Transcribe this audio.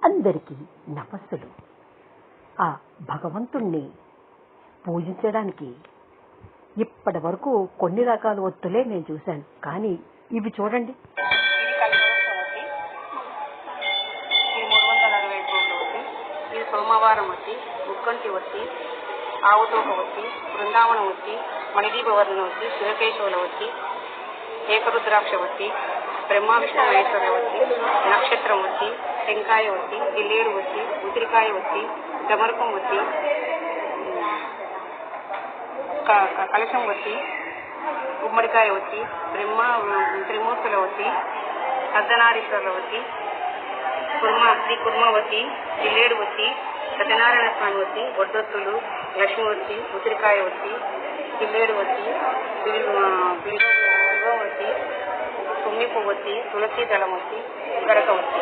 అందరికీ నమస్సులు. ఆ భగవంతుణ్ణి పూజించడానికి ఇప్పటి వరకు కొన్ని రకాల ఒత్తులే నేను చూశాను, కానీ ఇవి చూడండి. ఇది 365 రోజుల ఒత్తి. ఇది సోమవారం ఒత్తి, ముక్కంటి ఒత్తి, ఆవుతోక ఒత్తి, బృందావనం ఒత్తి, మణిదీపవర్ణ ఒత్తి, శివకేశవుల ఒత్తి, ఏకరుద్రాక్ష ఒత్తి, బ్రహ్మ విష్ణు మహేశ్వర ఒత్తి, నక్షత్రం ఒత్తి, టెంకాయ ఒత్తి, జిల్లేడు ఒత్తి, ఉసిరికాయ ఒత్తి, డమరుకం ఒత్తి, కలశం ఒత్తి, గుమ్మడికాయ ఒత్తి, బ్రహ్మ త్రిమూర్తుల ఒత్తి, అర్ధనారీశ్వరుల ఒత్తి, శ్రీ కుర్మ ఒత్తి, జిల్లేడు ఒత్తి, సత్యనారాయణ స్వామి ఒత్తి, ఒడ్డొత్తులు, లక్ష్మి ఒత్తి, ఉసిరికాయ ఒత్తి, జిల్లేడు ఒత్తి, బిల్వ ఒత్తి, తుమ్మి పువ్వు ఒత్తి, తులసి దళం ఒత్తి, గడక ఒత్తి.